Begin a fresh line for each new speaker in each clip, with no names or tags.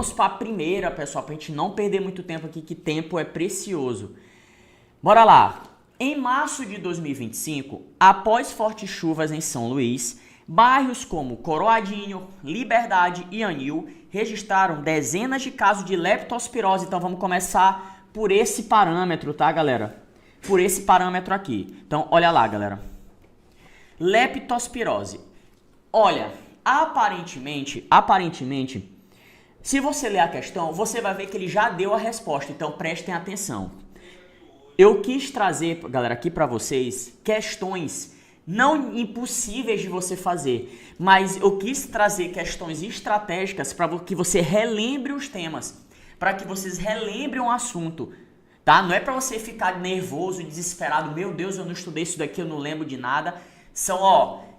Vamos para a primeira, pessoal, para a gente não perder muito tempo aqui, que tempo é precioso. Bora lá. Em março de 2025, após fortes chuvas em São Luís, bairros como Coroadinho, Liberdade e Anil registraram dezenas de casos de leptospirose. Então vamos começar por esse parâmetro, tá, galera? Por esse parâmetro aqui. Então, olha lá, galera. Leptospirose. Olha, aparentemente, se você ler a questão, você vai ver que ele já deu a resposta. Então, prestem atenção. Eu quis trazer, galera, aqui para vocês questões não impossíveis de você fazer, mas eu quis trazer questões estratégicas para que você relembre os temas, para que vocês relembrem o assunto, tá? Não é para você ficar nervoso, desesperado, meu Deus, eu não estudei isso daqui, eu não lembro de nada.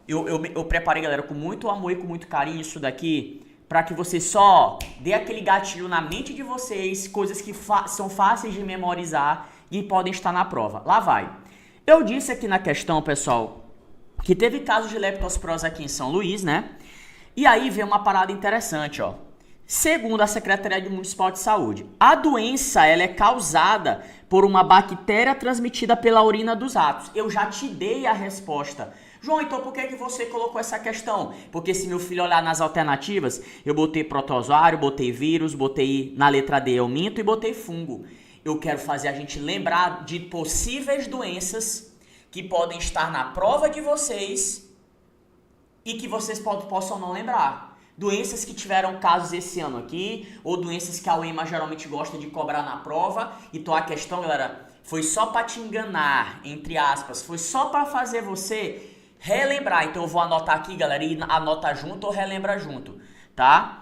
Eu preparei, galera, com muito amor e com muito carinho isso daqui, para que você só dê aquele gatilho na mente de vocês, coisas que são fáceis de memorizar e podem estar na prova. Lá vai. Eu disse aqui na questão, pessoal, que teve casos de leptospirose aqui em São Luís, né? E aí vem uma parada interessante, ó. Segundo a Secretaria Municipal de Saúde, a doença ela é causada por uma bactéria transmitida pela urina dos ratos. Eu já te dei a resposta. João, então por que você colocou essa questão? Porque se meu filho olhar nas alternativas, eu botei protozoário, botei vírus, botei na letra D eu minto e botei fungo. Eu quero fazer a gente lembrar de possíveis doenças que podem estar na prova de vocês e que vocês possam não lembrar. Doenças que tiveram casos esse ano aqui, ou doenças que a UEMA geralmente gosta de cobrar na prova. Então a questão, galera, foi só para te enganar, entre aspas, foi só para fazer você relembrar. Então eu vou anotar aqui, galera, e anota junto ou relembra junto, tá?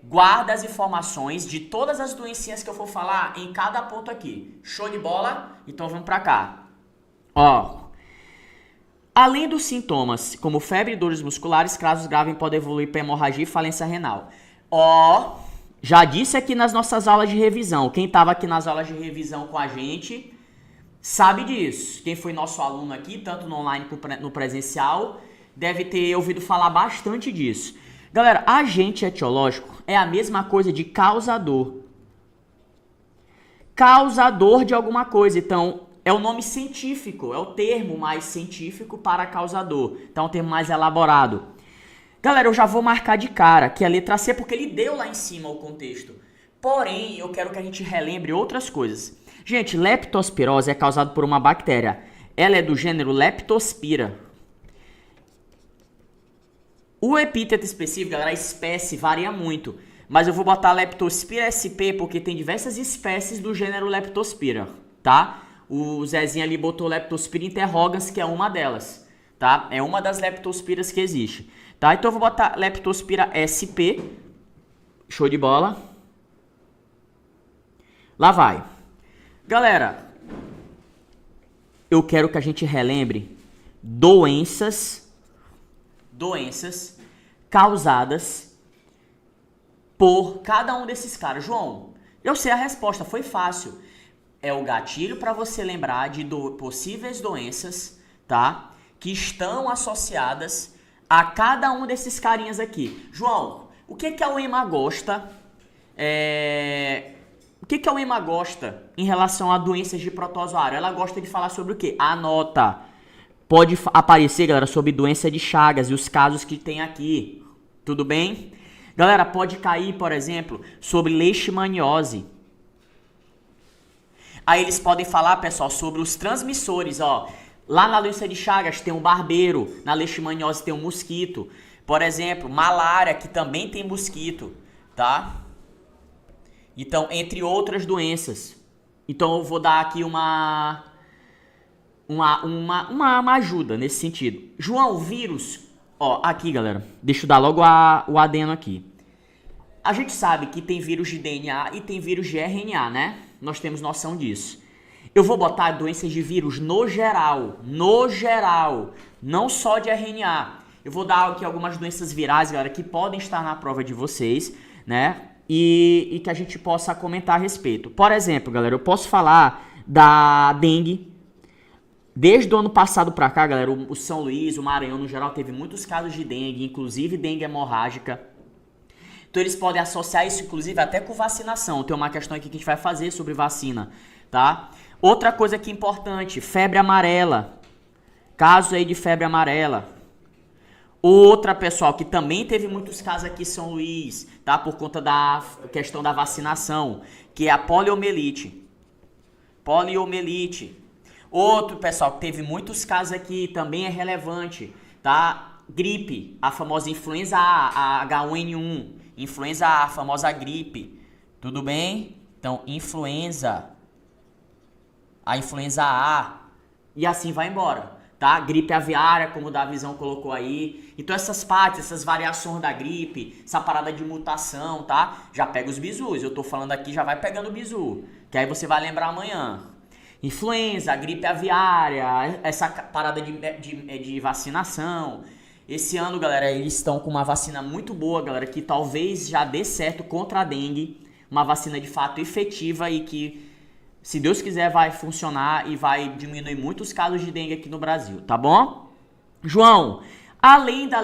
Guarda as informações de todas as doencinhas que eu for falar em cada ponto aqui. Show de bola? Então vamos pra cá. Ó, além dos sintomas como febre e dores musculares, casos graves podem evoluir para hemorragia e falência renal. Ó, já disse aqui nas nossas aulas de revisão. Quem estava aqui nas aulas de revisão com a gente sabe disso. Quem foi nosso aluno aqui, tanto no online como no presencial, deve ter ouvido falar bastante disso. Galera, agente etiológico é a mesma coisa de causador. Causador de alguma coisa. Então, é o nome científico, é o termo mais científico para causador. Então, é um termo mais elaborado. Galera, eu já vou marcar de cara que é a letra C, porque ele deu lá em cima o contexto. Porém, eu quero que a gente relembre outras coisas. Gente, leptospirose é causada por uma bactéria. Ela é do gênero Leptospira. O epíteto específico, galera, a espécie varia muito. Mas eu vou botar Leptospira sp porque tem diversas espécies do gênero Leptospira, tá? O Zezinho ali botou Leptospira interrogans, que é uma delas, tá? É uma das leptospiras que existe, tá? Então eu vou botar Leptospira sp. Show de bola. Lá vai. Galera, eu quero que a gente relembre doenças causadas por cada um desses caras. João, eu sei a resposta, foi fácil. É o gatilho para você lembrar de possíveis doenças, tá? Que estão associadas a cada um desses carinhas aqui. João, o que a UEMA gosta? O que a UEMA gosta em relação a doenças de protozoário? Ela gosta de falar sobre o quê? Anota. Pode aparecer, galera, sobre doença de Chagas e os casos que tem aqui. Tudo bem? Galera, pode cair, por exemplo, sobre leishmaniose. Aí eles podem falar, pessoal, sobre os transmissores, ó. Lá na doença de Chagas tem um barbeiro, na leishmaniose tem um mosquito. Por exemplo, malária, que também tem mosquito, tá? Então, entre outras doenças. Então, eu vou dar aqui uma ajuda nesse sentido. João, vírus, ó, aqui, galera, deixa eu dar logo o adeno aqui. A gente sabe que tem vírus de DNA e tem vírus de RNA, né? Nós temos noção disso. Eu vou botar doenças de vírus no geral, não só de RNA. Eu vou dar aqui algumas doenças virais, galera, que podem estar na prova de vocês, né? E que a gente possa comentar a respeito. Por exemplo, galera, eu posso falar da dengue. Desde o ano passado pra cá, galera, o São Luís, o Maranhão no geral, teve muitos casos de dengue, inclusive dengue hemorrágica. Então eles podem associar isso, inclusive, até com vacinação. Tem uma questão aqui que a gente vai fazer sobre vacina, tá? Outra coisa que é importante, febre amarela. Caso aí de febre amarela. Outra, pessoal, que também teve muitos casos aqui em São Luís, tá? Por conta da questão da vacinação, que é a poliomielite. Poliomielite. Outro, pessoal, que teve muitos casos aqui, também é relevante, tá? Gripe, a famosa influenza A, a H1N1. Influenza A, a famosa gripe. Tudo bem? Então, influenza. A influenza A. E assim vai embora. Tá? Gripe aviária, como o Davizão colocou aí. Então essas partes, essas variações da gripe, essa parada de mutação, tá? Já pega os bizus. Eu tô falando aqui, já vai pegando o bizu. Que aí você vai lembrar amanhã. Influenza, gripe aviária, essa parada de vacinação. Esse ano, galera, eles estão com uma vacina muito boa, galera, que talvez já dê certo contra a dengue. Uma vacina de fato efetiva e que, se Deus quiser, vai funcionar e vai diminuir muitos casos de dengue aqui no Brasil, tá bom? João, além da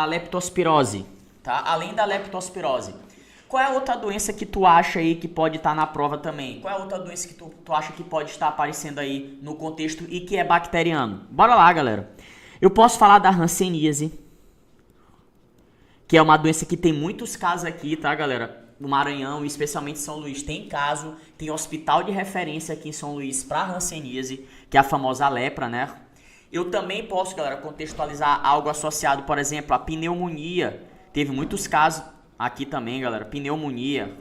leptospirose, tá? Além da leptospirose, qual é a outra doença que tu acha aí que pode estar na prova também? Qual é a outra doença que tu acha que pode estar aparecendo aí no contexto e que é bacteriano? Bora lá, galera. Eu posso falar da hanseníase, que é uma doença que tem muitos casos aqui, tá, galera? No Maranhão, especialmente em São Luís, tem caso, tem hospital de referência aqui em São Luís para hanseníase, que é a famosa lepra, né? Eu também posso, galera, contextualizar algo associado, por exemplo, à pneumonia. Teve muitos casos aqui também, galera, pneumonia,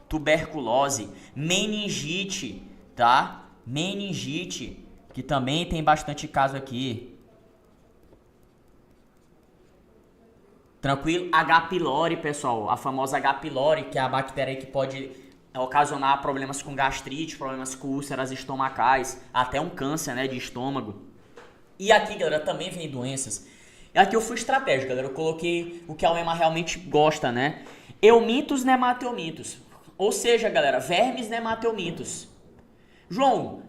tuberculose, meningite, tá? Meningite, que também tem bastante caso aqui. Tranquilo? H. pylori, pessoal, a famosa H. pylori, que é a bactéria que pode ocasionar problemas com gastrite, problemas com úlceras estomacais, até um câncer, né, de estômago. E aqui, galera, também vem doenças. E aqui eu fui estratégico, galera, eu coloquei o que a UEMA realmente gosta, né? Eumintos nematelmintos, ou seja, galera, vermes nematelmintos. João,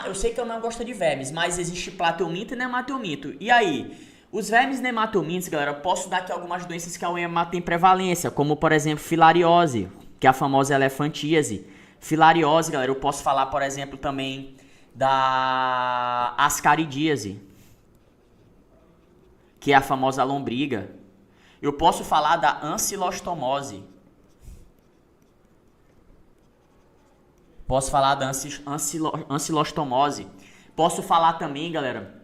eu sei que eu não gosto de vermes, mas existe plateuminto e nematelminto. E aí? Os vermes nematelmintos, galera, eu posso dar aqui algumas doenças que a UEMA tem prevalência, como, por exemplo, filariose, que é a famosa elefantíase. Filariose, galera, eu posso falar, por exemplo, também da ascaridíase, que é a famosa lombriga. Eu posso falar da ancilostomose. Posso falar da ancilostomose. Posso falar também, galera,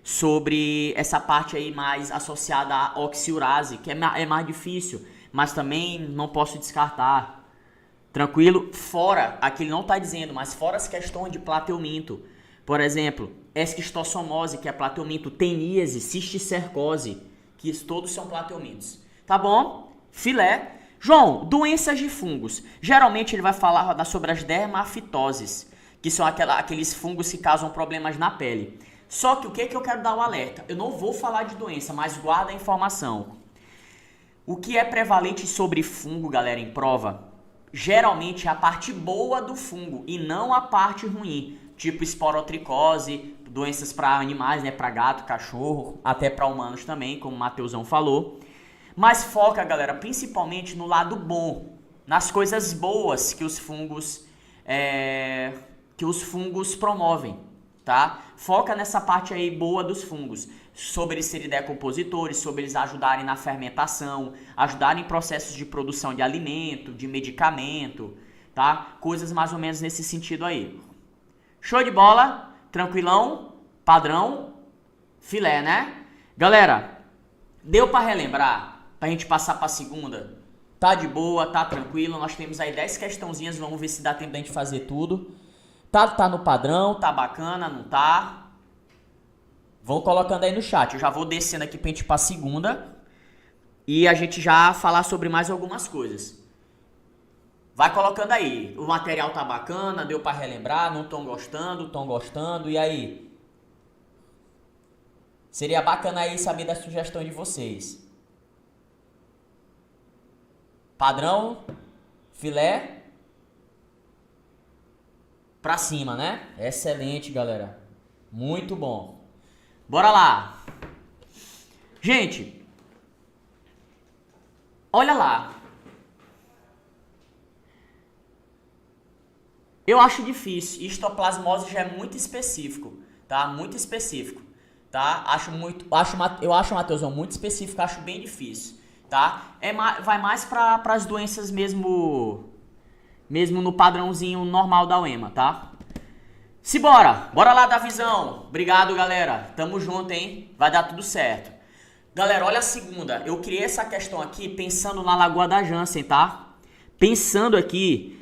sobre essa parte aí mais associada à oxiurase, que é mais difícil, mas também não posso descartar. Tranquilo? Fora, aqui ele não está dizendo, mas fora as questões de plateuminto. Por exemplo, esquistossomose, que é plateuminto, teníase, cisticercose, que todos são plateumintos. Tá bom? Filé. João, doenças de fungos. Geralmente ele vai falar sobre as dermafitoses, que são aqueles fungos que causam problemas na pele. Só que o que eu quero dar o alerta? Eu não vou falar de doença, mas guarda a informação. O que é prevalente sobre fungo, galera, em prova? Geralmente é a parte boa do fungo e não a parte ruim. Tipo esporotricose, doenças para animais, né? Para gato, cachorro, até para humanos também, como o Mateusão falou. Mas foca, galera, principalmente no lado bom, nas coisas boas que os fungos promovem. Tá? Foca nessa parte aí boa dos fungos, sobre eles serem decompositores, sobre eles ajudarem na fermentação, ajudarem em processos de produção de alimento, de medicamento, tá? Coisas mais ou menos nesse sentido aí. Show de bola? Tranquilão? Padrão? Filé, né? Galera, deu para relembrar? Pra gente passar pra segunda? Tá de boa, tá tranquilo, nós temos aí 10 questãozinhas, vamos ver se dá tempo da gente fazer tudo. Tá no padrão, tá bacana, não tá? Vão colocando aí no chat. Eu já vou descendo aqui pra gente ir pra segunda. E a gente já falar sobre mais algumas coisas. Vai colocando aí. O material tá bacana, deu pra relembrar, não tão gostando, e aí? Seria bacana aí saber da sugestão de vocês. Padrão? Filé? Pra cima, né? Excelente, galera. Muito bom. Bora lá. Gente, Olha lá. Eu acho difícil. Histoplasmose já é muito específico, tá? Muito específico, tá? Eu acho, Matheusão, muito específico, acho bem difícil, tá? Vai mais para as doenças mesmo no padrãozinho normal da UEMA, tá? Simbora! Bora lá, Davizão! Obrigado, galera. Tamo junto, hein? Vai dar tudo certo. Galera, olha a segunda. Eu criei essa questão aqui pensando na Lagoa da Jansen, tá? Pensando aqui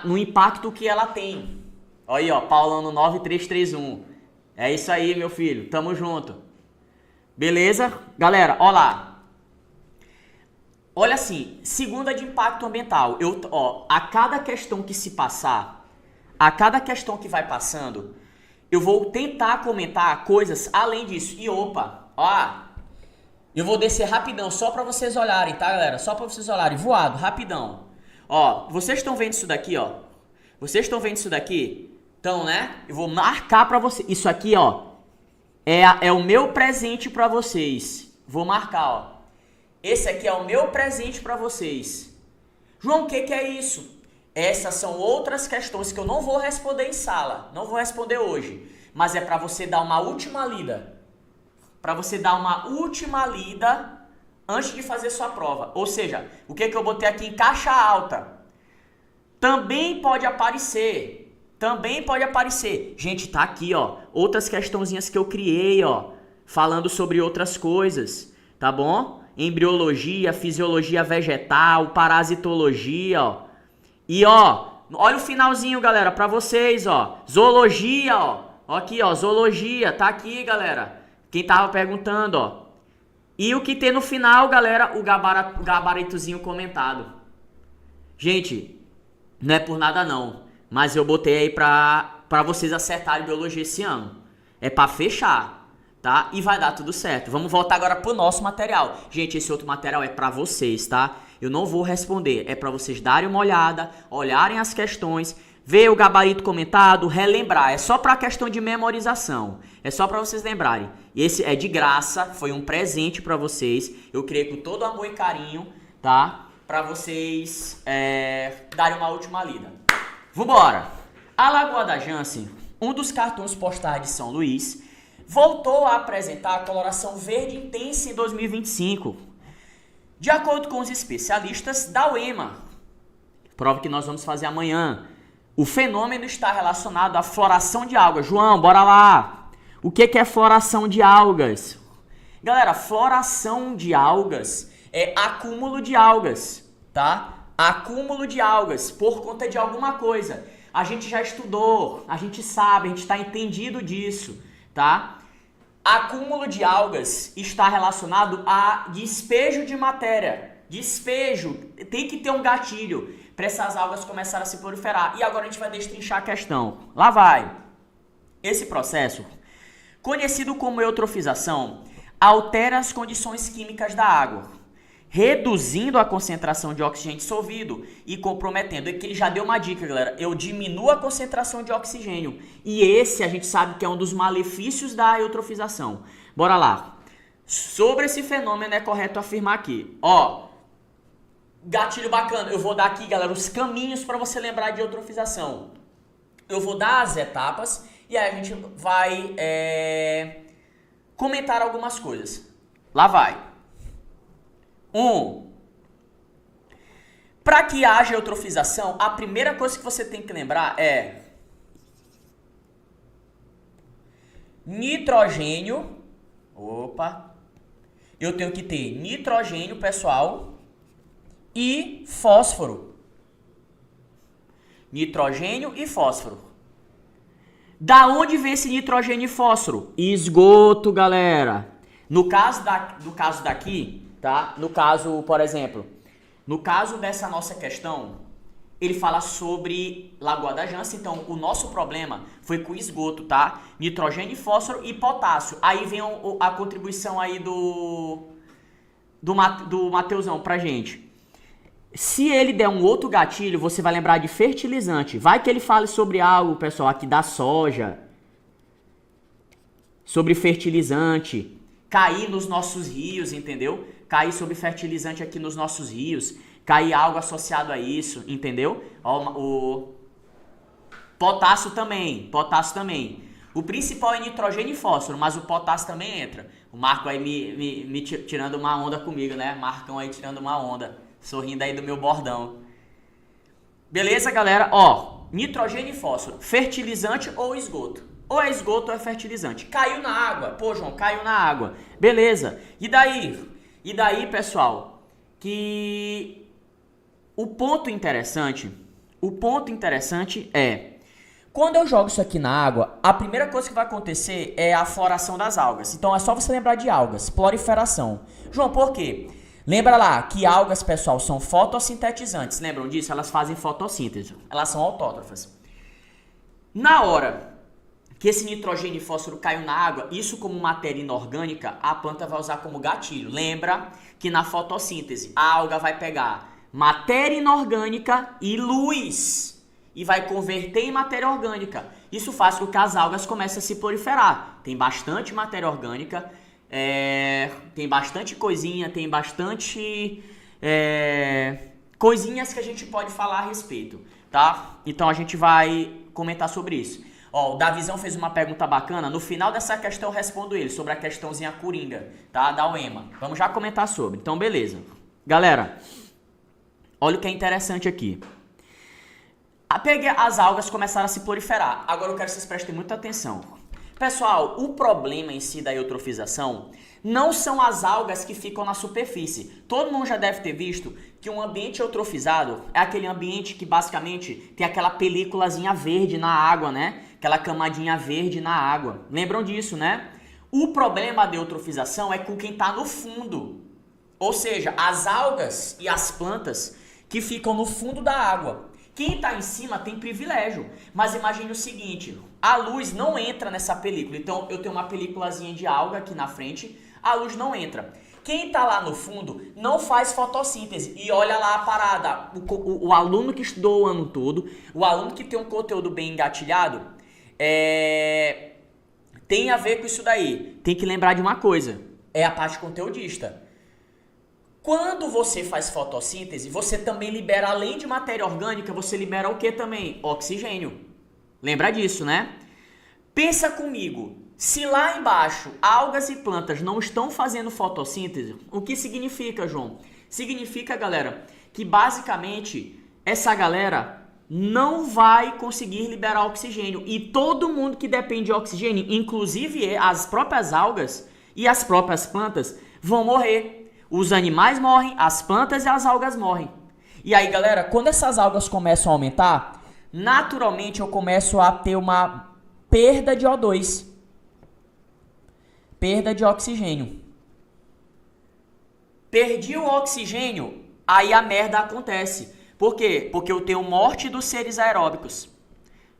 no impacto que ela tem. Olha aí, ó, Paulano 9331. É isso aí, meu filho. Tamo junto. Beleza? Galera, ó lá. Olha assim, segunda de impacto ambiental. A cada questão que se passar, a cada questão que vai passando, eu vou tentar comentar coisas além disso. E opa, ó, eu vou descer rapidão, só pra vocês olharem, tá, galera? Só pra vocês olharem, voado, rapidão. Ó, vocês estão vendo isso daqui, ó? Vocês estão vendo isso daqui? Então, né? Eu vou marcar pra vocês. Isso aqui, ó, é o meu presente pra vocês. Vou marcar, ó. Esse aqui é o meu presente pra vocês. João, o que é isso? Essas são outras questões que eu não vou responder em sala. Não vou responder hoje. Mas é pra você dar uma última lida. Pra você dar uma última lida antes de fazer sua prova. Ou seja, o que eu botei aqui em caixa alta? Também pode aparecer. Também pode aparecer. Gente, tá aqui, ó. Outras questãozinhas que eu criei, ó. Falando sobre outras coisas. Tá bom? Embriologia, fisiologia vegetal, parasitologia, ó. E, ó, olha o finalzinho, galera, pra vocês, ó. Zoologia, ó. Aqui, ó, zoologia. Tá aqui, galera. Quem tava perguntando, ó. E o que tem no final, galera, o gabaritozinho comentado. Gente, não é por nada não, mas eu botei aí pra vocês acertarem biologia esse ano. É pra fechar, tá? E vai dar tudo certo. Vamos voltar agora pro nosso material. Gente, esse outro material é pra vocês, tá? Eu não vou responder, é pra vocês darem uma olhada, olharem as questões, ver o gabarito comentado, relembrar. É só pra questão de memorização. É só pra vocês lembrarem. E esse é de graça, foi um presente pra vocês. Eu criei com todo amor e carinho, tá? Pra vocês darem uma última lida. Vambora! A Lagoa da Jansen, um dos cartões postais de São Luís, voltou a apresentar a coloração verde intensa em 2025. De acordo com os especialistas da UEMA, prova que nós vamos fazer amanhã, o fenômeno está relacionado à floração de algas. João, bora lá! O que é floração de algas? Galera, floração de algas é acúmulo de algas, tá? Acúmulo de algas por conta de alguma coisa. A gente já estudou, a gente sabe, a gente está entendido disso, tá? Acúmulo de algas está relacionado a despejo de matéria. Despejo, tem que ter um gatilho para essas algas começarem a se proliferar. E agora a gente vai destrinchar a questão. Lá vai. Esse processo, conhecido como eutrofização, altera as condições químicas da água, reduzindo a concentração de oxigênio dissolvido e comprometendo. Aqui ele já deu uma dica, galera. Eu diminuo a concentração de oxigênio. E esse a gente sabe que é um dos malefícios da eutrofização. Bora lá. Sobre esse fenômeno é correto afirmar aqui. Ó, gatilho bacana. Eu vou dar aqui, galera, os caminhos para você lembrar de eutrofização. Eu vou dar as etapas e aí a gente vai comentar algumas coisas. Lá vai. 1. Para que haja eutrofização, a primeira coisa que você tem que lembrar é nitrogênio. Opa! Eu tenho que ter nitrogênio, pessoal, e fósforo. Nitrogênio e fósforo. Da onde vem esse nitrogênio e fósforo? Esgoto, galera. No caso daqui, tá? No caso, por exemplo, no caso dessa nossa questão, ele fala sobre Lagoa da Jansen. Então, o nosso problema foi com esgoto, tá? Nitrogênio, fósforo e potássio. Aí vem a contribuição aí do Mateusão pra gente. Se ele der um outro gatilho, você vai lembrar de fertilizante. Vai que ele fale sobre algo, pessoal, aqui da soja. Sobre fertilizante. cair nos nossos rios, entendeu? Cair sobre fertilizante aqui nos nossos rios, cair algo associado a isso, entendeu? O potássio também, O principal é nitrogênio e fósforo, mas o potássio também entra. O Marco aí me tirando uma onda comigo, né? Marcão aí tirando uma onda, sorrindo aí do meu bordão. Beleza, galera? Ó, nitrogênio e fósforo, fertilizante ou esgoto. Ou é esgoto ou é fertilizante. Caiu na água. Pô, João, caiu na água. Beleza. E daí? E daí, pessoal, que o ponto interessante é, quando eu jogo isso aqui na água, a primeira coisa que vai acontecer é a floração das algas. Então é só você lembrar de algas, proliferação. João, por quê? Lembra lá que algas, pessoal, são fotossintetizantes. Lembram disso? Elas fazem fotossíntese. Elas são autótrofas. Na hora que esse nitrogênio e fósforo caiu na água, isso como matéria inorgânica, a planta vai usar como gatilho. Lembra que na fotossíntese a alga vai pegar matéria inorgânica e luz e vai converter em matéria orgânica. Isso faz com que as algas comecem a se proliferar. Tem bastante matéria orgânica, tem bastante coisinha, tem bastante coisinhas que a gente pode falar a respeito, tá? Então a gente vai comentar sobre isso. Ó, o Davizão fez uma pergunta bacana. No final dessa questão eu respondo ele sobre a questãozinha coringa, tá? Da UEMA. Vamos já comentar sobre. Então, beleza. Galera, olha o que é interessante aqui. As algas começaram a se proliferar. Agora eu quero que vocês prestem muita atenção. Pessoal, o problema em si da eutrofização não são as algas que ficam na superfície. Todo mundo já deve ter visto que um ambiente eutrofizado é aquele ambiente que basicamente tem aquela películazinha verde na água, né? Aquela camadinha verde na água. Lembram disso, né? O problema da eutrofização é com quem está no fundo. Ou seja, as algas e as plantas que ficam no fundo da água. Quem está em cima tem privilégio. Mas imagine o seguinte, a luz não entra nessa película. Então eu tenho uma películazinha de alga aqui na frente, a luz não entra. Quem está lá no fundo não faz fotossíntese. E olha lá a parada, o aluno que estudou o ano todo, o aluno que tem um conteúdo bem engatilhado, tem a ver com isso daí. Tem que lembrar de uma coisa, é a parte conteudista. Quando você faz fotossíntese, você também libera, além de matéria orgânica, você libera o que também? Oxigênio. Lembra disso, né? Pensa comigo, se lá embaixo algas e plantas não estão fazendo fotossíntese, o que significa, João? Significa, galera, que basicamente essa galera não vai conseguir liberar oxigênio. E todo mundo que depende de oxigênio, inclusive as próprias algas e as próprias plantas, vão morrer. Os animais morrem, as plantas e as algas morrem. E aí, galera, quando essas algas começam a aumentar, naturalmente eu começo a ter uma perda de O2. Perda de oxigênio. Perdi o oxigênio, aí a merda acontece. Por quê? Porque eu tenho morte dos seres aeróbicos.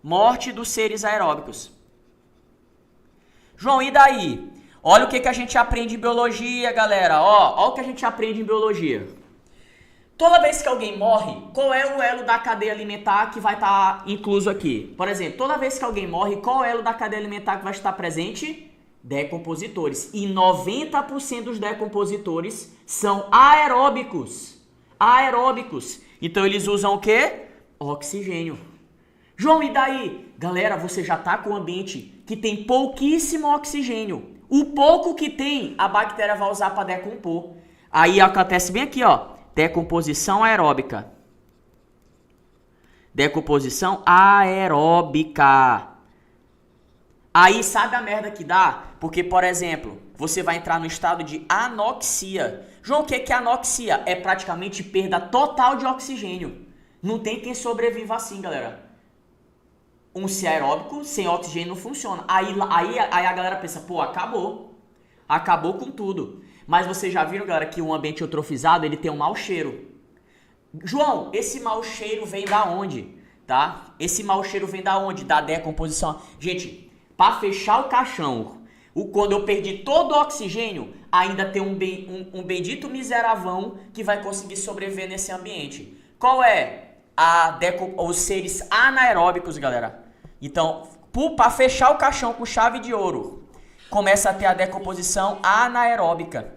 Morte dos seres aeróbicos. João, e daí? Olha o que a gente aprende em biologia, galera. Ó o que a gente aprende em biologia. Toda vez que alguém morre, qual é o elo da cadeia alimentar que vai estar incluso aqui? Por exemplo, toda vez que alguém morre, qual é o elo da cadeia alimentar que vai estar presente? Decompositores. E 90% dos decompositores são aeróbicos. Aeróbicos. Então eles usam o quê? Oxigênio. João, e daí? Galera, você já está com um ambiente que tem pouquíssimo oxigênio. O pouco que tem, a bactéria vai usar para decompor. Aí acontece bem aqui, ó. Decomposição aeróbica. Decomposição aeróbica. Aí sabe a merda que dá? Porque, por exemplo, você vai entrar no estado de anoxia. João, o que é anoxia? É praticamente perda total de oxigênio. Não tem quem sobreviva assim, galera. Um ser aeróbico sem oxigênio não funciona. Aí a galera pensa, pô, acabou. Acabou com tudo. Mas vocês já viram, galera, que um ambiente eutrofizado, ele tem um mau cheiro. João, esse mau cheiro vem da onde? Tá? Esse mau cheiro vem da onde? Da decomposição. Gente, para fechar o caixão, quando eu perdi todo o oxigênio, ainda tem um bendito miseravão que vai conseguir sobreviver nesse ambiente. Qual é? Os seres anaeróbicos, galera. Então, para fechar o caixão com chave de ouro, começa a ter a decomposição anaeróbica,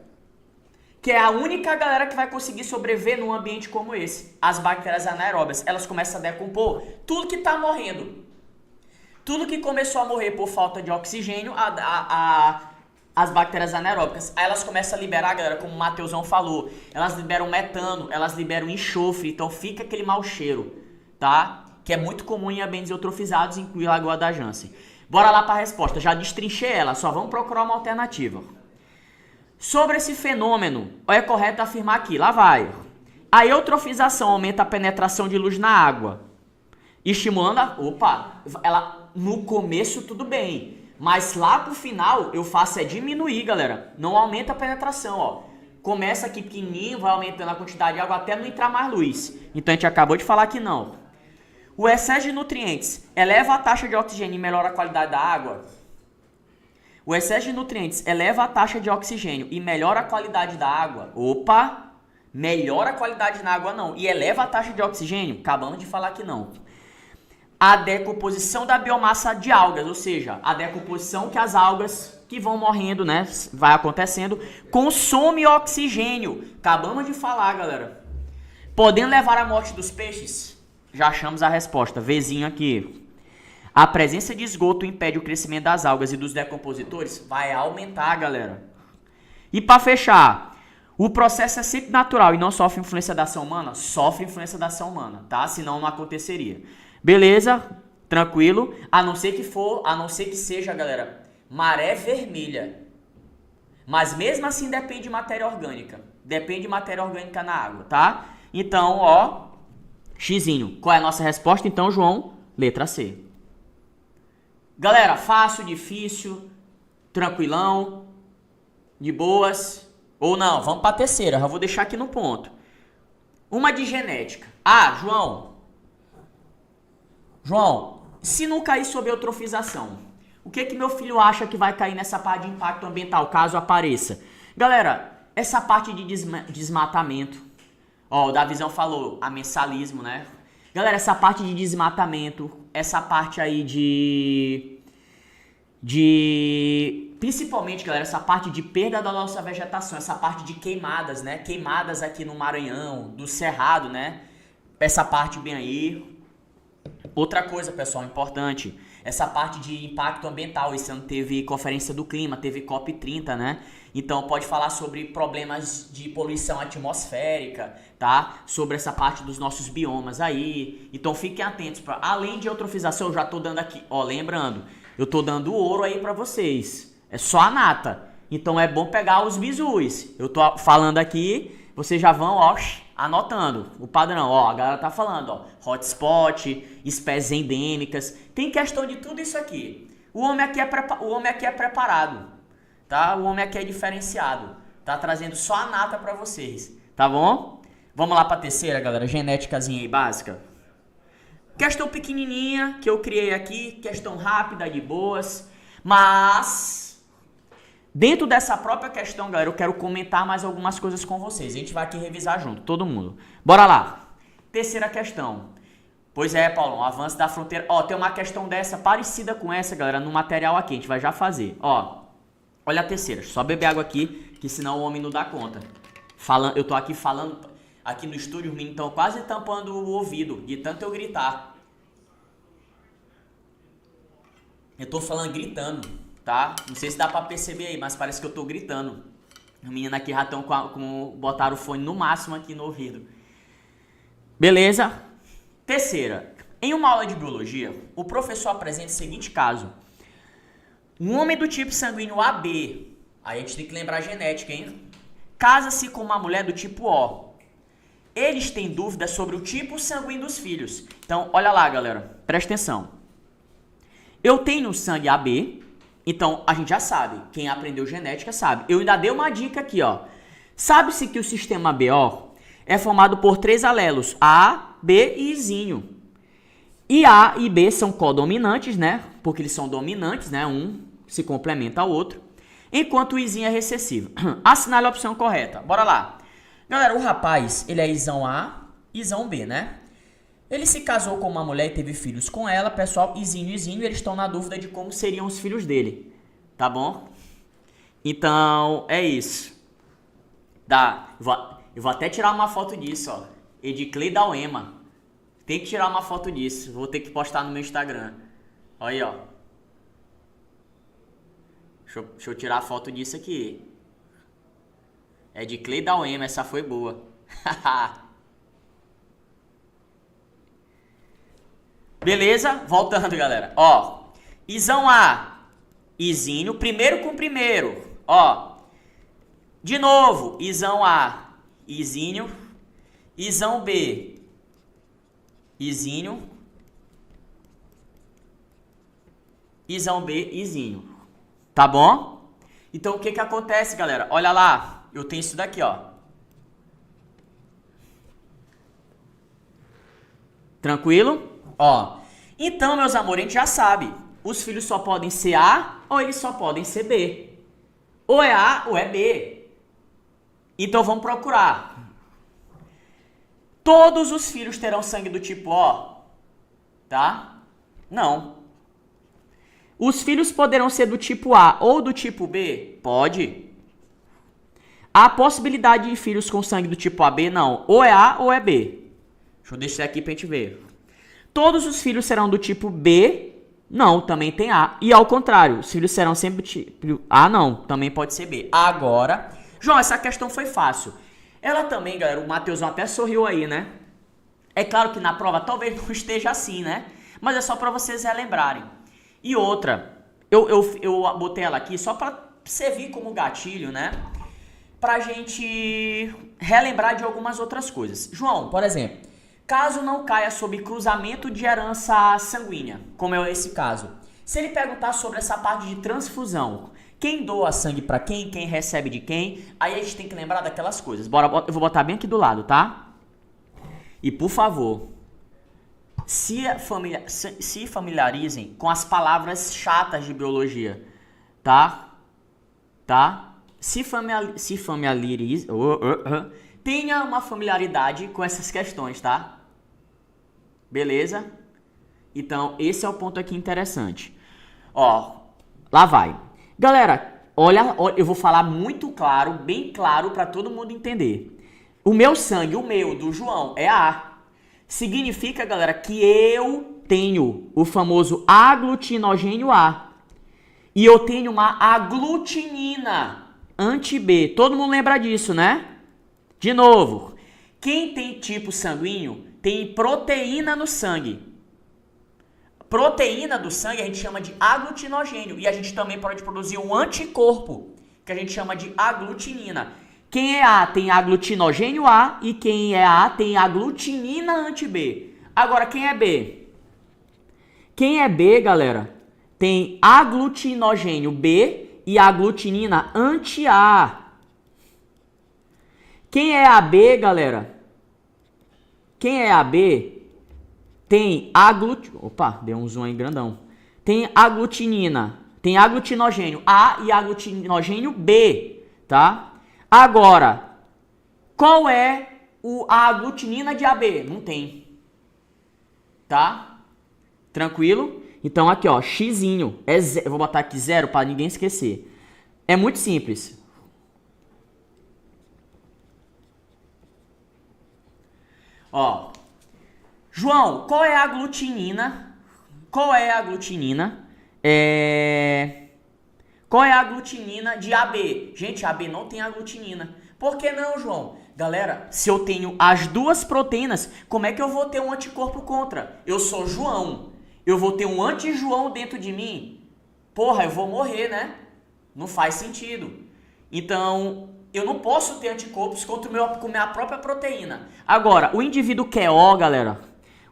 que é a única galera que vai conseguir sobreviver num ambiente como esse. As bactérias anaeróbias, elas começam a decompor tudo que está morrendo. Tudo que começou a morrer por falta de oxigênio, as bactérias anaeróbicas, aí elas começam a liberar, galera, como o Mateusão falou, elas liberam metano, elas liberam enxofre, então fica aquele mau cheiro, tá? Que é muito comum em ambientes eutrofizados, inclui a Lagoa da Janssen. Bora lá para a resposta, já destrinchei ela, só vamos procurar uma alternativa. Sobre esse fenômeno, é correto afirmar aqui, lá vai. A eutrofização aumenta a penetração de luz na água, estimulando ela no começo tudo bem, mas lá pro final eu faço é diminuir, galera. Não aumenta a penetração, ó. Começa aqui pequenininho, vai aumentando a quantidade de água até não entrar mais luz. Então a gente acabou de falar que não. O excesso de nutrientes eleva a taxa de oxigênio e melhora a qualidade da água? O excesso de nutrientes eleva a taxa de oxigênio e melhora a qualidade da água? Opa! Melhora a qualidade na água não. E eleva a taxa de oxigênio? Acabamos de falar que não. A decomposição da biomassa de algas, ou seja, a decomposição que as algas que vão morrendo, né, vai acontecendo, consome oxigênio. Acabamos de falar, galera. Podendo levar à morte dos peixes? Já achamos a resposta. Vzinho aqui. A presença de esgoto impede o crescimento das algas e dos decompositores? Vai aumentar, galera. E para fechar, o processo é sempre natural e não sofre influência da ação humana? Sofre influência da ação humana, tá? Senão não aconteceria. Beleza? Tranquilo? A não ser que seja, galera, maré vermelha. Mas mesmo assim depende de matéria orgânica. Depende de matéria orgânica na água, tá? Então, ó, xizinho. Qual é a nossa resposta então, João? Letra C. Galera, fácil, difícil, tranquilão, de boas. Ou não, vamos para a terceira, já vou deixar aqui no ponto. Uma de genética. Ah, João, se não cair sobre eutrofização, o que meu filho acha que vai cair nessa parte de impacto ambiental, caso apareça? Galera, essa parte de desmatamento, ó, o Davizão falou, amensalismo, né? Galera, essa parte de desmatamento, essa parte aí principalmente, galera, essa parte de perda da nossa vegetação, essa parte de queimadas, né? Queimadas aqui no Maranhão, do Cerrado, né? Essa parte bem aí. Outra coisa, pessoal, importante, essa parte de impacto ambiental. Esse ano teve Conferência do Clima, teve COP30, né? Então pode falar sobre problemas de poluição atmosférica, tá? Sobre essa parte dos nossos biomas aí. Então fiquem atentos. Além de eutrofização, eu já tô dando aqui, ó, lembrando, eu tô dando ouro aí pra vocês. É só a nata. Então é bom pegar os bizus. Eu tô falando aqui, vocês já vão, ó, anotando o padrão. Ó, a galera tá falando, ó, hotspot, espécies endêmicas. Tem questão de tudo isso aqui. O homem aqui é preparado, tá? O homem aqui é diferenciado. Tá trazendo só a nata pra vocês, tá bom? Vamos lá pra terceira, galera. Genéticazinha aí básica. Questão pequenininha que eu criei aqui, questão rápida, de boas, mas dentro dessa própria questão, galera, eu quero comentar mais algumas coisas com vocês. A gente vai aqui revisar junto, todo mundo. Bora lá. Terceira questão. Pois é, Paulão, avanço da fronteira. Ó, tem uma questão dessa parecida com essa, galera, no material aqui, a gente vai já fazer. Ó, olha a terceira, só beber água aqui, que senão o homem não dá conta. Eu tô aqui falando, aqui no estúdio, os meninos estão quase tampando o ouvido, de tanto eu gritar. Eu tô falando gritando, tá? Não sei se dá pra perceber aí, mas parece que eu tô gritando. Os meninos aqui já estão botaram o fone no máximo aqui no ouvido. Beleza? Terceira. Em uma aula de biologia, o professor apresenta o seguinte caso. Um homem do tipo sanguíneo AB, aí a gente tem que lembrar a genética, hein? Casa-se com uma mulher do tipo O. Eles têm dúvidas sobre o tipo sanguíneo dos filhos. Então, olha lá, galera. Presta atenção. Eu tenho sangue AB, então a gente já sabe. Quem aprendeu genética sabe. Eu ainda dei uma dica aqui, ó. Sabe-se que o sistema BO é formado por 3 alelos, A, B e Izinho. E A e B são codominantes, né? Porque eles são dominantes, né? Um se complementa ao outro. Enquanto o Izinho é recessivo. Assinale a opção correta. Bora lá. Galera, o rapaz, ele é Izão A e Izão B, né? Ele se casou com uma mulher e teve filhos com ela. Pessoal, Izinho e Izinho, eles estão na dúvida de como seriam os filhos dele. Tá bom? Então, é isso. Dá. Eu vou até tirar uma foto disso, ó. Ediclei Dauema. Tem que tirar uma foto disso. Vou ter que postar no meu Instagram. Olha aí, ó. Deixa eu tirar a foto disso aqui. Ediclei Dauema, essa foi boa. Beleza? Voltando, galera. Ó. Isão A. Izinho. Primeiro com primeiro. Ó. De novo. Isão A. Izinho. Isão B. Izinho. Isão B. Izinho. Tá bom? Então, o que que acontece, galera? Olha lá. Eu tenho isso daqui, ó. Tranquilo? Ó. Então, meus amores, a gente já sabe. Os filhos só podem ser A ou eles só podem ser B. Ou é A ou é B. Então, vamos procurar. Todos os filhos terão sangue do tipo O? Tá? Não. Os filhos poderão ser do tipo A ou do tipo B? Pode. Há possibilidade de filhos com sangue do tipo AB? Não. Ou é A ou é B. Deixa eu deixar aqui pra gente ver. Todos os filhos serão do tipo B? Não, também tem A. E ao contrário, os filhos serão sempre do tipo A? Não, também pode ser B. Agora, João, essa questão foi fácil. Ela também, galera, o Matheusão até sorriu aí, né? É claro que na prova talvez não esteja assim, né? Mas é só pra vocês relembrarem. E outra, eu botei ela aqui só pra servir como gatilho, né? Pra gente relembrar de algumas outras coisas. João, por exemplo, caso não caia sob cruzamento de herança sanguínea, como é esse caso, se ele perguntar sobre essa parte de transfusão, quem doa sangue pra quem recebe de quem, aí a gente tem que lembrar daquelas coisas. Bora, eu vou botar bem aqui do lado, tá? E por favor, se familiarizem com as palavras chatas de biologia, tá? Tá? Se familiarize, tenha uma familiaridade com essas questões, tá? Beleza? Então, esse é o ponto aqui interessante. Ó, lá vai. Galera, olha, eu vou falar muito claro, bem claro para todo mundo entender. O meu sangue, o meu, do João, é A. Significa, galera, que eu tenho o famoso aglutinogênio A. E eu tenho uma aglutinina anti-B. Todo mundo lembra disso, né? De novo, quem tem tipo sanguíneo tem proteína no sangue. Proteína do sangue a gente chama de aglutinogênio. E a gente também pode produzir um anticorpo, que a gente chama de aglutinina. Quem é A tem aglutinogênio A e quem é A tem aglutinina anti-B. Agora, quem é B? Quem é B, galera, tem aglutinogênio B e aglutinina anti-A. Quem é AB, galera? Quem é AB tem Opa, deu um zoom aí grandão. Tem aglutinina, tem aglutinogênio A e aglutinogênio B, tá? Agora, qual é a aglutinina de AB? Não tem. Tá? Tranquilo? Então aqui, ó, xizinho. Eu vou botar aqui 0 para ninguém esquecer. É muito simples. Ó. João, qual é a aglutinina? Qual é a aglutinina? Qual é a aglutinina de AB? Gente, AB não tem aglutinina. Por que não, João? Galera, se eu tenho as duas proteínas, como é que eu vou ter um anticorpo contra? Eu sou João. Eu vou ter um anti-João dentro de mim? Porra, eu vou morrer, né? Não faz sentido. Então, eu não posso ter anticorpos contra com minha própria proteína. Agora, o indivíduo que é O, galera,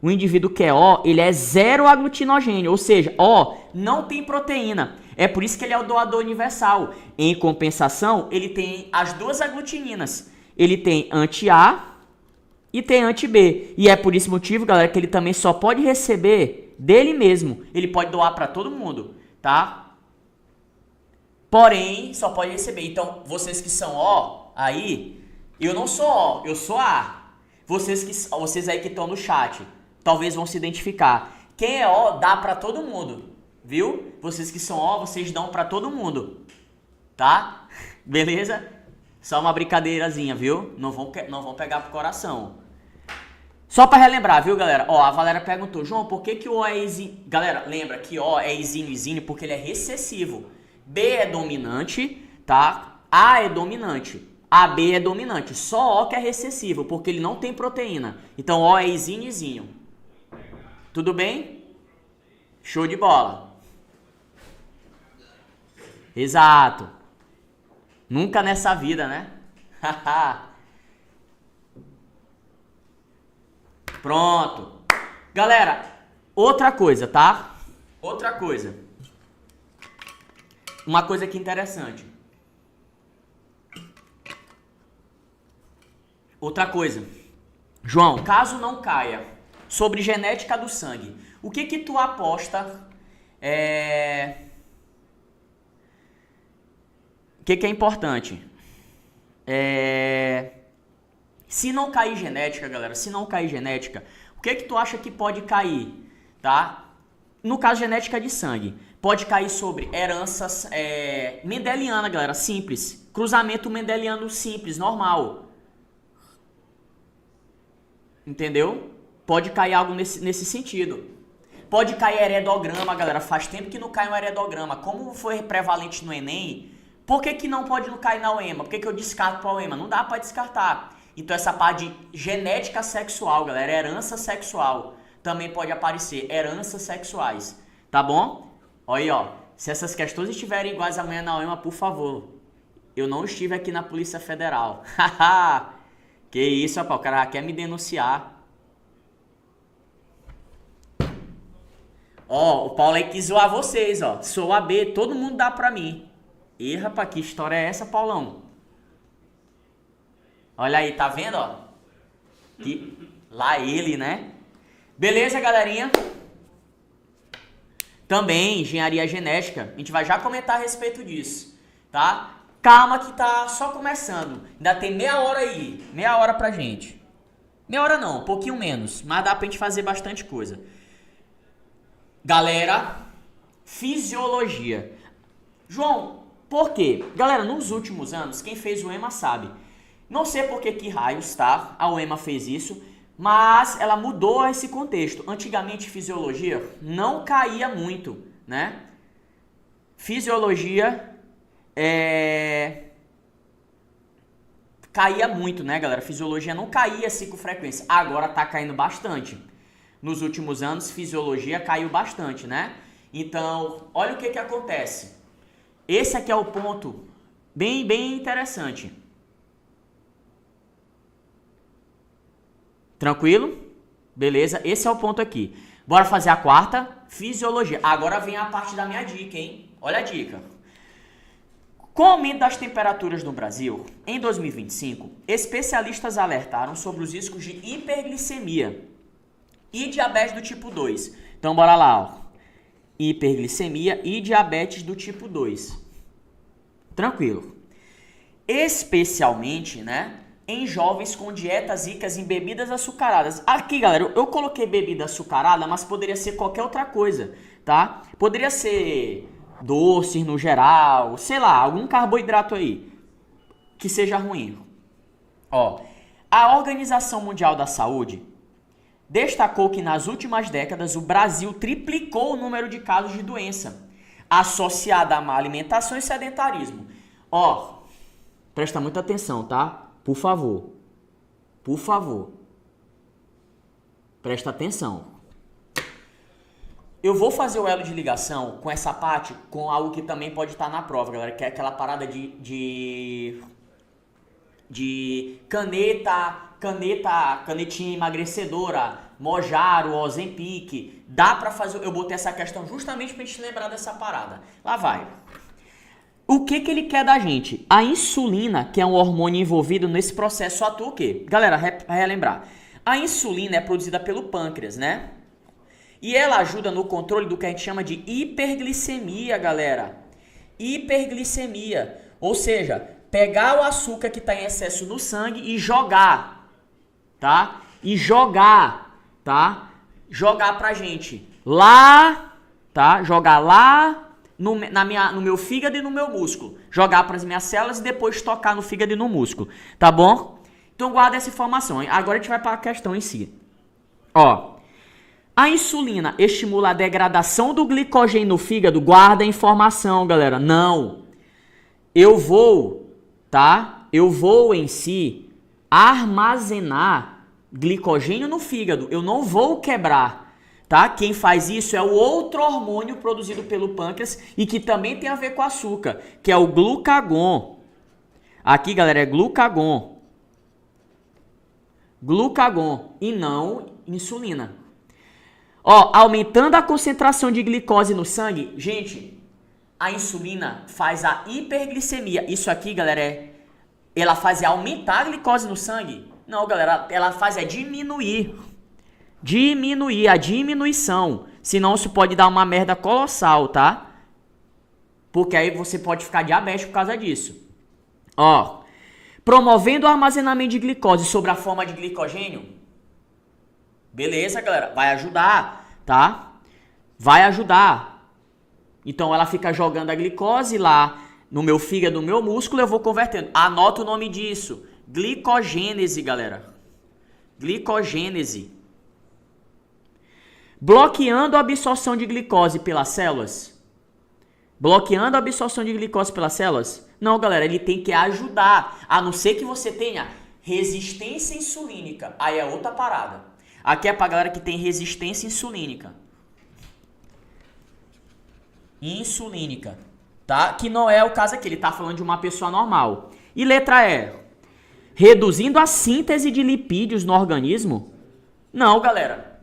o indivíduo que é O, ele é zero aglutinogênio, ou seja, O não tem proteína. É por isso que ele é o doador universal. Em compensação, ele tem as duas aglutininas. Ele tem anti-A e tem anti-B. E é por esse motivo, galera, que ele também só pode receber dele mesmo. Ele pode doar para todo mundo, tá? Porém, só pode receber. Então, vocês que são O, aí, eu não sou O, eu sou A. Vocês aí que estão no chat, talvez vão se identificar. Quem é O, dá para todo mundo. Viu? Vocês que são O, vocês dão pra todo mundo. tá? Beleza? Só uma brincadeirazinha, viu? Não vão pegar pro coração. Só pra relembrar, viu, galera? Ó, a Valéria perguntou, João, por que que o O é exímio? Galera, lembra que O é exímio porque ele é recessivo. B é dominante, tá? A é dominante. AB é dominante. Só O que é recessivo, porque ele não tem proteína. Então, O é exímio. Tudo bem? Show de bola. Exato. Nunca nessa vida, né? Pronto. Galera, outra coisa, tá? Outra coisa. Uma coisa aqui interessante. Outra coisa. João, caso não caia sobre genética do sangue, o que que tu aposta? O que que é importante? Se não cair genética, galera, se não cair genética, o que que tu acha que pode cair, tá? No caso, genética de sangue, pode cair sobre heranças mendeliana, galera, simples. Cruzamento mendeliano simples, normal. Entendeu? Pode cair algo nesse sentido. Pode cair heredograma, galera. Faz tempo que não cai um heredograma. Como foi prevalente no Enem, por que que não pode não cair na UEMA? Por que que eu descarto para a UEMA? Não dá para descartar. Então essa parte de genética sexual, galera, herança sexual, também pode aparecer. Heranças sexuais. Tá bom? Olha aí, ó. Se essas questões estiverem iguais amanhã na UEMA, por favor. Eu não estive aqui na Polícia Federal. Haha. Que isso, rapaz, o cara já quer me denunciar. Ó, o Paulo aí quis zoar vocês, ó. Sou AB, todo mundo dá pra mim. Ih, rapaz, que história é essa, Paulão? Olha aí, tá vendo, ó? Que... Lá ele, né? Beleza, galerinha? Também, engenharia genética. A gente vai já comentar a respeito disso, tá? Calma que tá só começando. Ainda tem meia hora aí. Meia hora pra gente. Meia hora não, um pouquinho menos. Mas dá pra gente fazer bastante coisa. Galera, fisiologia. João, por quê? Galera, nos últimos anos, quem fez o EMA sabe. Não sei por que raios, tá? A UEMA fez isso. Mas ela mudou esse contexto. Antigamente, fisiologia não caía muito, né? Fisiologia... caía muito, né, galera? Fisiologia não caía assim com frequência. Agora tá caindo bastante. Nos últimos anos, fisiologia caiu bastante, né? Então, olha o que que acontece. Esse aqui é o ponto bem interessante. Tranquilo? Beleza? Esse é o ponto aqui. Bora fazer a quarta, fisiologia. Agora vem a parte da minha dica, hein? Olha a dica. Com o aumento das temperaturas no Brasil, em 2025, especialistas alertaram sobre os riscos de hiperglicemia e diabetes do tipo 2. Então, bora lá, ó. Hiperglicemia e diabetes do tipo 2. Tranquilo. Especialmente, né, em jovens com dietas ricas em bebidas açucaradas. Aqui, galera, eu coloquei bebida açucarada, mas poderia ser qualquer outra coisa, tá? Poderia ser... doces no geral, sei lá, algum carboidrato aí que seja ruim. Ó, a Organização Mundial da Saúde destacou que nas últimas décadas o Brasil triplicou o número de casos de doença associada à má alimentação e sedentarismo. Ó, presta muita atenção, tá? Por favor. Por favor. Presta atenção. Eu vou fazer o elo de ligação com essa parte, com algo que também pode estar na prova, galera, que é aquela parada de canetinha emagrecedora, Mojaro, Ozempic. Dá pra fazer, eu botei essa questão justamente pra gente lembrar dessa parada. Lá vai. O que que ele quer da gente? A insulina, que é um hormônio envolvido nesse processo, atua o quê? Galera, relembrar. A insulina é produzida pelo pâncreas, né? E ela ajuda no controle do que a gente chama de hiperglicemia, galera. Hiperglicemia. Ou seja, pegar o açúcar que está em excesso no sangue e jogar, tá? E jogar, tá? Jogar pra gente lá, tá? Jogar lá no meu fígado e no meu músculo. Jogar para as minhas células e depois tocar no fígado e no músculo. Tá bom? Então guarda essa informação. Agora a gente vai para a questão em si. Ó. A insulina estimula a degradação do glicogênio no fígado? Guarda a informação, galera. Não. Eu vou em si armazenar glicogênio no fígado. Eu não vou quebrar, tá? Quem faz isso é o outro hormônio produzido pelo pâncreas e que também tem a ver com açúcar, que é o glucagon. Aqui, galera, é glucagon. Glucagon e não insulina. Ó, aumentando a concentração de glicose no sangue, gente, a insulina faz a hiperglicemia. Isso aqui, galera, ela faz aumentar a glicose no sangue? Não, galera, ela faz diminuir. Diminuir, a diminuição. Senão isso pode dar uma merda colossal, tá? Porque aí você pode ficar diabético por causa disso. Ó, promovendo o armazenamento de glicose sobre a forma de glicogênio. Beleza, galera, vai ajudar, tá? Vai ajudar. Então ela fica jogando a glicose lá no meu fígado, no meu músculo, eu vou convertendo. Anota o nome disso. Glicogênese, galera. Glicogênese. Bloqueando a absorção de glicose pelas células. Bloqueando a absorção de glicose pelas células? Não, galera, ele tem que ajudar. A não ser que você tenha resistência insulínica. Aí é outra parada. Aqui é pra galera que tem resistência insulínica. Insulínica, tá? Que não é o caso aqui, ele tá falando de uma pessoa normal. E letra E. Reduzindo a síntese de lipídios no organismo? Não, galera.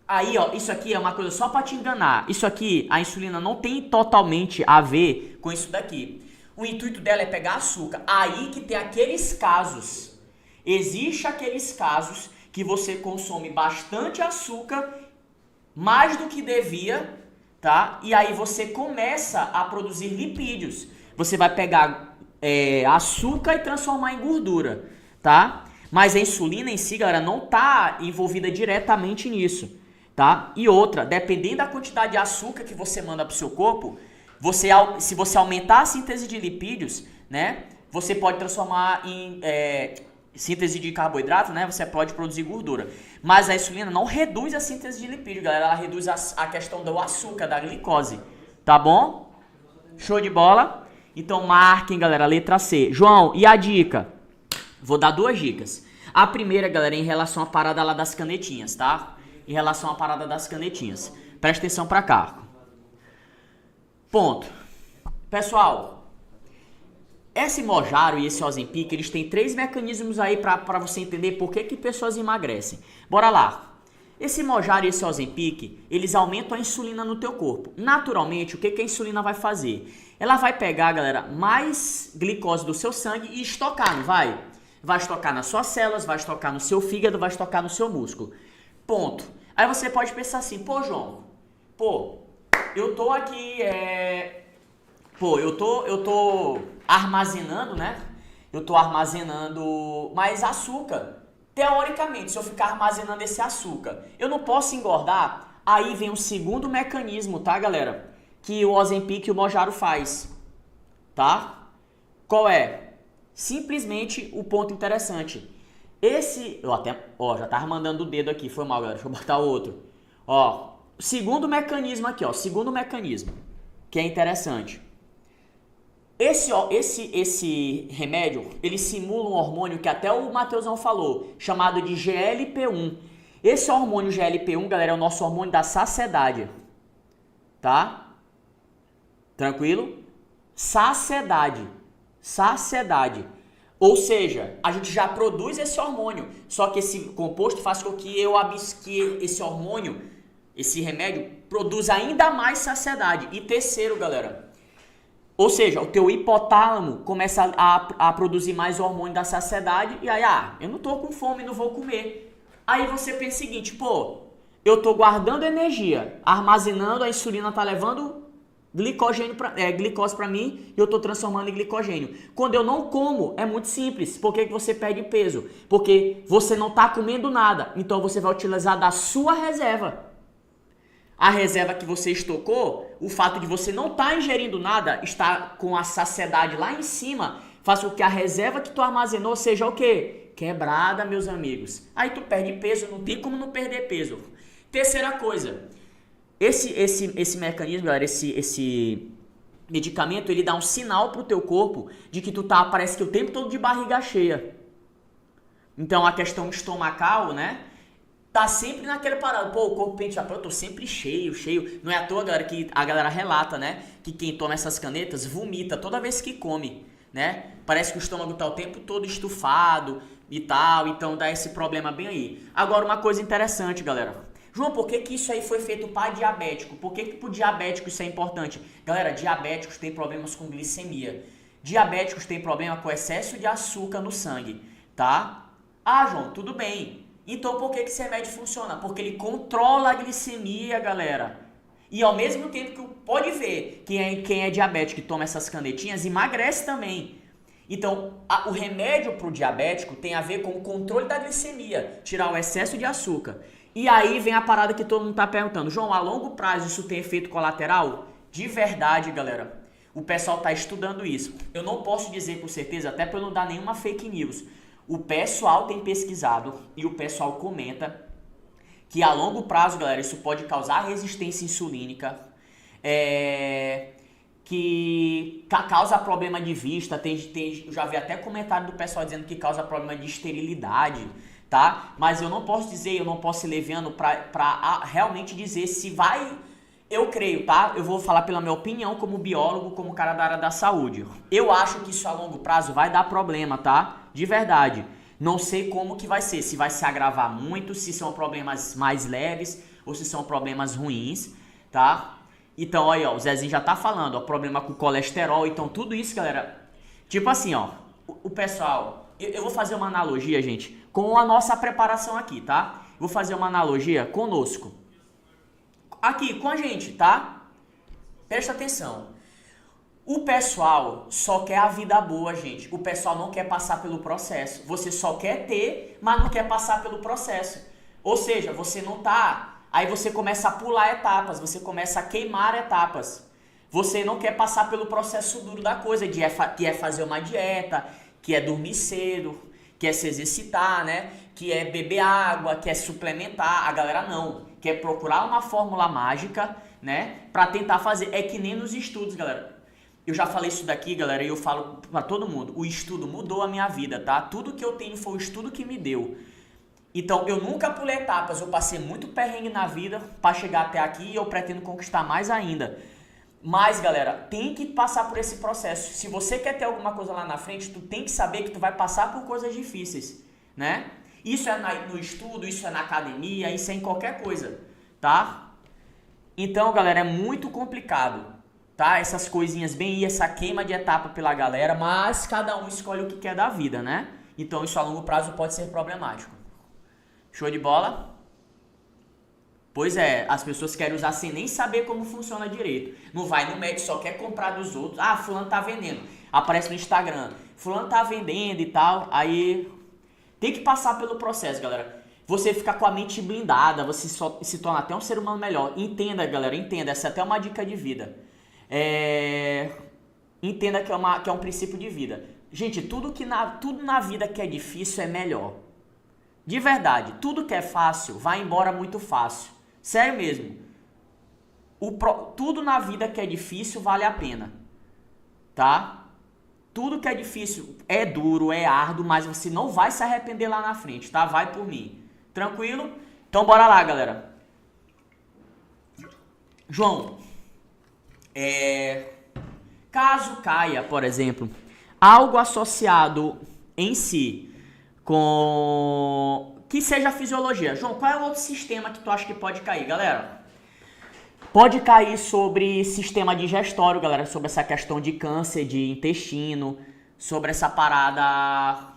Aí, ó, isso aqui é uma coisa só pra te enganar. Isso aqui, a insulina não tem totalmente a ver com isso daqui. O intuito dela é pegar açúcar. Aí que tem aqueles casos. Existe aqueles casos que você consome bastante açúcar, mais do que devia, tá? E aí você começa a produzir lipídios. Você vai pegar açúcar e transformar em gordura, tá? Mas a insulina em si, galera, não tá envolvida diretamente nisso, tá? E outra, dependendo da quantidade de açúcar que você manda pro seu corpo, se você aumentar a síntese de lipídios, né? Você pode transformar em síntese de carboidrato, né? Você pode produzir gordura. Mas a insulina não reduz a síntese de lipídio, galera. Ela reduz a questão do açúcar, da glicose. Tá bom? Show de bola? Então marquem, galera, a letra C. João, e a dica? Vou dar 2 dicas. A primeira, galera, é em relação à parada lá das canetinhas, tá? Em relação à parada das canetinhas. Presta atenção pra cá. Ponto. Pessoal, esse Mounjaro e esse Ozempic, eles têm 3 mecanismos aí pra você entender por que pessoas emagrecem. Bora lá. Esse Mounjaro e esse Ozempic, eles aumentam a insulina no teu corpo. Naturalmente, o que a insulina vai fazer? Ela vai pegar, galera, mais glicose do seu sangue e estocar, não vai? Vai estocar nas suas células, vai estocar no seu fígado, vai estocar no seu músculo. Ponto. Aí você pode pensar assim, pô, João, eu tô aqui, eu tô armazenando, né? Eu tô armazenando mais açúcar. Teoricamente, se eu ficar armazenando esse açúcar, eu não posso engordar. Aí vem o segundo mecanismo, tá, galera? Que o Ozempic e o Mounjaro faz, tá? Qual é? Simplesmente o ponto interessante. Já tava mandando o dedo aqui, foi mal, galera. Deixa eu botar outro. Ó, segundo mecanismo aqui, ó. Segundo mecanismo, que é interessante. Esse remédio, ele simula um hormônio que até o Matheusão falou, chamado de GLP-1. Esse hormônio GLP-1, galera, é o nosso hormônio da saciedade. Tá? Tranquilo? Saciedade. Saciedade. Ou seja, a gente já produz esse hormônio, só que esse composto faz com que esse hormônio, esse remédio, produza ainda mais saciedade. E terceiro, galera, ou seja, o teu hipotálamo começa a produzir mais hormônio da saciedade e aí, eu não tô com fome, não vou comer. Aí você pensa o seguinte, eu tô guardando energia, armazenando, a insulina tá levando glicose para mim e eu tô transformando em glicogênio. Quando eu não como, é muito simples. Por que você perde peso? Porque você não tá comendo nada, então você vai utilizar da sua reserva. A reserva que você estocou, o fato de você não estar ingerindo nada, estar com a saciedade lá em cima, faz com que a reserva que tu armazenou seja o quê? Quebrada, meus amigos. Aí tu perde peso, não tem como não perder peso. Terceira coisa, esse mecanismo, galera, esse medicamento, ele dá um sinal pro teu corpo de que tu tá, parece que o tempo todo de barriga cheia. Então a questão estomacal, né? Tá sempre naquele parado. Pô, o corpo pensa, eu tô sempre cheio. Não é à toa, galera, que a galera relata, né? Que quem toma essas canetas vomita toda vez que come, né? Parece que o estômago tá o tempo todo estufado e tal. Então dá esse problema bem aí. Agora, uma coisa interessante, galera. João, por que isso aí foi feito para diabético? Por que pro diabético isso é importante? Galera, diabéticos têm problemas com glicemia. Diabéticos têm problema com excesso de açúcar no sangue, tá? Ah, João, tudo bem. Então por que esse remédio funciona? Porque ele controla a glicemia, galera. E ao mesmo tempo que pode ver, quem é diabético e toma essas canetinhas, emagrece também. Então, o remédio para o diabético tem a ver com o controle da glicemia, tirar o excesso de açúcar. E aí vem a parada que todo mundo tá perguntando. João, a longo prazo isso tem efeito colateral? De verdade, galera. O pessoal tá estudando isso. Eu não posso dizer com certeza, até para eu não dar nenhuma fake news. O pessoal tem pesquisado e o pessoal comenta que a longo prazo, galera, isso pode causar resistência insulínica, que causa problema de vista. Eu já vi até comentário do pessoal dizendo que causa problema de esterilidade, tá? Mas eu não posso dizer, eu não posso ser leviano pra realmente dizer se vai... Eu creio, tá? Eu vou falar pela minha opinião como biólogo, como cara da área da saúde. Eu acho que isso a longo prazo vai dar problema, tá? De verdade. Não sei como que vai ser. Se vai se agravar muito, se são problemas mais leves ou se são problemas ruins, tá? Então, olha, ó, o Zezinho já tá falando, ó, problema com colesterol. Então, tudo isso, galera, tipo assim, ó, o pessoal... Eu vou fazer uma analogia, gente, com a nossa preparação aqui, tá? Vou fazer uma analogia conosco. Aqui, com a gente, tá? Presta atenção. O pessoal só quer a vida boa, gente. O pessoal não quer passar pelo processo. Você só quer ter, mas não quer passar pelo processo. Ou seja, você não tá... Aí você começa a pular etapas, você começa a queimar etapas. Você não quer passar pelo processo duro da coisa, que é fazer uma dieta, que é dormir cedo, que é se exercitar, né? Que é beber água, que é suplementar. A galera não. Quer procurar uma fórmula mágica, né? Pra tentar fazer. É que nem nos estudos, galera. Eu já falei isso daqui, galera, e eu falo pra todo mundo. O estudo mudou a minha vida, tá? Tudo que eu tenho foi o estudo que me deu. Então, eu nunca pulei etapas. Eu passei muito perrengue na vida pra chegar até aqui e eu pretendo conquistar mais ainda. Mas, galera, tem que passar por esse processo. Se você quer ter alguma coisa lá na frente, tu tem que saber que tu vai passar por coisas difíceis, né? Isso é no estudo, isso é na academia, isso é em qualquer coisa, tá? Então, galera, é muito complicado, tá? Essas coisinhas bem aí, essa queima de etapa pela galera, mas cada um escolhe o que quer da vida, né? Então, isso a longo prazo pode ser problemático. Show de bola? Pois é, as pessoas querem usar sem nem saber como funciona direito. Não vai no médico, só quer comprar dos outros. Ah, fulano tá vendendo. Aparece no Instagram. Fulano tá vendendo e tal. Aí tem que passar pelo processo, galera. Você fica com a mente blindada, você se torna até um ser humano melhor. Entenda, galera, entenda. Essa é até uma dica de vida. Entenda que é um princípio de vida. Gente, tudo na vida que é difícil é melhor. De verdade, tudo que é fácil vai embora muito fácil. Sério mesmo. Tudo na vida que é difícil vale a pena. Tá? Tudo que é difícil é duro, é árduo, mas você não vai se arrepender lá na frente, tá? Vai por mim. Tranquilo? Então bora lá, galera. João, caso caia, por exemplo, algo associado em si com... que seja a fisiologia. João, qual é o outro sistema que tu acha que pode cair, galera? Pode cair sobre sistema digestório, galera, sobre essa questão de câncer de intestino, sobre essa parada,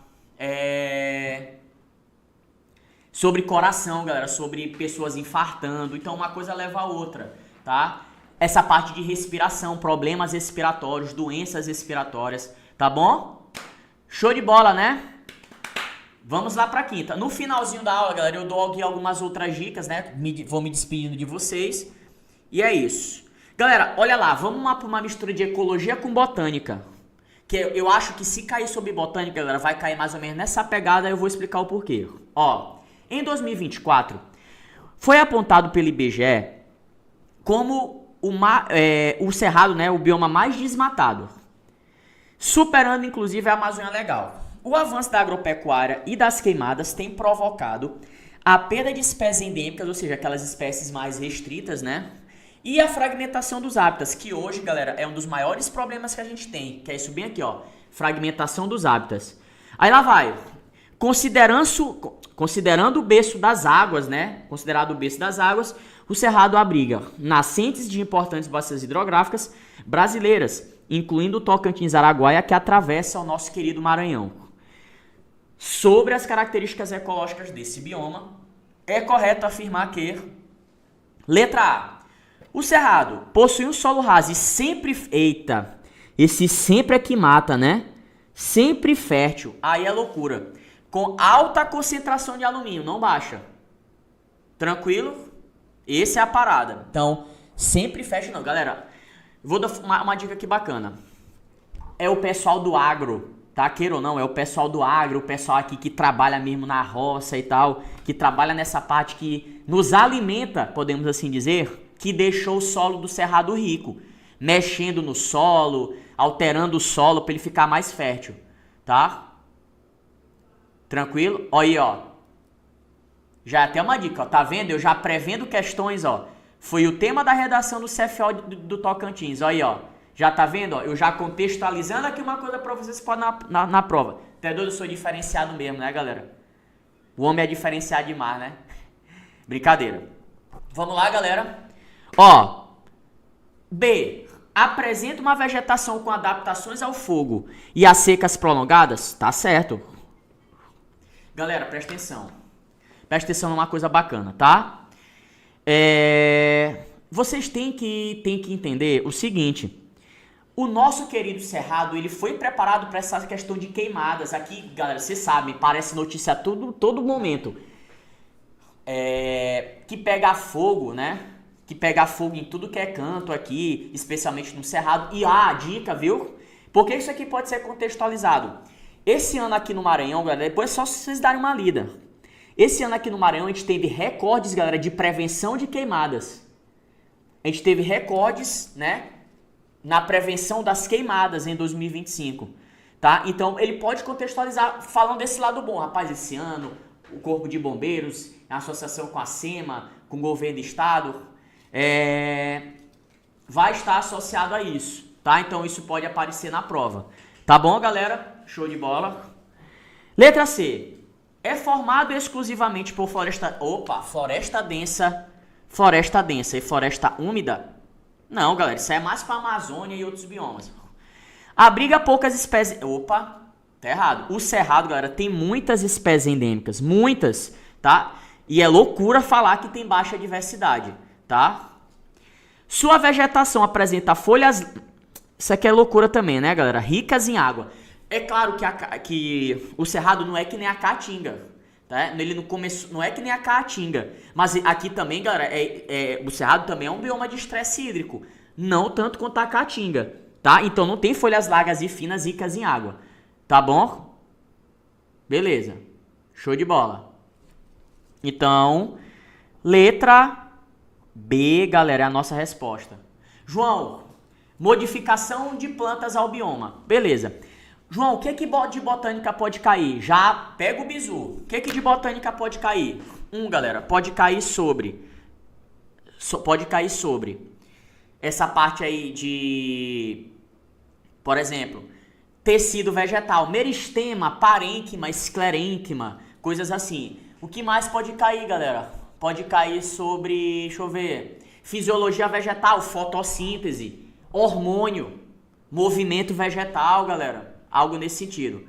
sobre coração, galera, sobre pessoas infartando. Então uma coisa leva a outra, tá? Essa parte de respiração, problemas respiratórios, doenças respiratórias, tá bom? Show de bola, né? Vamos lá pra quinta. No finalzinho da aula, galera, eu dou aqui algumas outras dicas, né? Vou me despedindo de vocês. E é isso. Galera, olha lá, vamos lá para uma mistura de ecologia com botânica. Que eu acho que se cair sobre botânica, galera, vai cair mais ou menos nessa pegada, eu vou explicar o porquê. Ó, em 2024, foi apontado pelo IBGE como o Cerrado, né, o bioma mais desmatado, superando inclusive a Amazônia Legal. O avanço da agropecuária e das queimadas tem provocado a perda de espécies endêmicas, ou seja, aquelas espécies mais restritas, né? E a fragmentação dos hábitats, que hoje, galera, é um dos maiores problemas que a gente tem, que é isso bem aqui, ó, fragmentação dos hábitats. Aí lá vai, considerando o berço das águas, né? Considerado o berço das águas, o Cerrado abriga nascentes de importantes bacias hidrográficas brasileiras, incluindo o Tocantins-Araguaia, que atravessa o nosso querido Maranhão. Sobre as características ecológicas desse bioma, é correto afirmar que, letra A, o Cerrado possui um solo raso e sempre... Eita, esse sempre é que mata, né? Sempre fértil, aí é loucura. Com alta concentração de alumínio, não baixa. Tranquilo? Essa é a parada. Então, sempre fértil não. Galera, vou dar uma dica aqui bacana. É o pessoal do agro, tá? Queira ou não, é o pessoal do agro, o pessoal aqui que trabalha mesmo na roça e tal, que trabalha nessa parte que nos alimenta, podemos assim dizer, que deixou o solo do Cerrado rico, mexendo no solo, alterando o solo para ele ficar mais fértil, tá? Tranquilo? Olha aí, ó. Já é até uma dica, ó. Tá vendo? Eu já prevendo questões, ó. Foi o tema da redação do CFO do Tocantins, olha aí, ó. Já tá vendo, ó? Eu já contextualizando aqui uma coisa pra vocês na prova. Até doido, eu sou diferenciado mesmo, né, galera? O homem é diferenciado demais, né? Brincadeira. Vamos lá, galera. Ó, B. Apresenta uma vegetação com adaptações ao fogo e a secas prolongadas? Tá certo. Galera, presta atenção. Presta atenção numa coisa bacana, tá? Vocês têm que entender o seguinte. O nosso querido Cerrado, ele foi preparado para essa questão de queimadas. Aqui, galera, vocês sabem, parece notícia a todo momento. Que pega fogo, né? Que pega fogo em tudo que é canto aqui, especialmente no Cerrado. E a dica, viu? Porque isso aqui pode ser contextualizado. Esse ano aqui no Maranhão, galera, depois é só vocês darem uma lida. Esse ano aqui no Maranhão a gente teve recordes, galera, de prevenção de queimadas. A gente teve recordes, né, na prevenção das queimadas em 2025, tá? Então ele pode contextualizar falando desse lado bom. Rapaz, esse ano o Corpo de Bombeiros, a associação com a SEMA, com o governo do estado, vai estar associado a isso, tá? Então isso pode aparecer na prova. Tá bom, galera? Show de bola. Letra C. É formado exclusivamente por floresta densa e floresta úmida? Não, galera, isso é mais para a Amazônia e outros biomas. Abriga poucas espécies... Tá errado. O Cerrado, galera, tem muitas espécies endêmicas, muitas, tá? E é loucura falar que tem baixa diversidade, tá? Sua vegetação apresenta folhas... Isso aqui é loucura também, né, galera? Ricas em água. É claro que o Cerrado não é que nem a Caatinga, tá? Ele não é que nem a Caatinga. Mas aqui também, galera, o Cerrado também é um bioma de estresse hídrico. Não tanto quanto a Caatinga, tá? Então não tem folhas largas e finas ricas em água. Tá bom? Beleza. Show de bola. Então, letra B, galera, é a nossa resposta. João, modificação de plantas ao bioma. Beleza. João, o que de botânica pode cair? Já pega o bizu. O que de botânica pode cair? Galera, pode cair sobre essa parte aí de, por exemplo, tecido vegetal, meristema, parênquima, esclerênquima, coisas assim. O que mais pode cair, galera? Pode cair sobre, deixa eu ver, fisiologia vegetal, fotossíntese, hormônio, movimento vegetal, galera. Algo nesse sentido.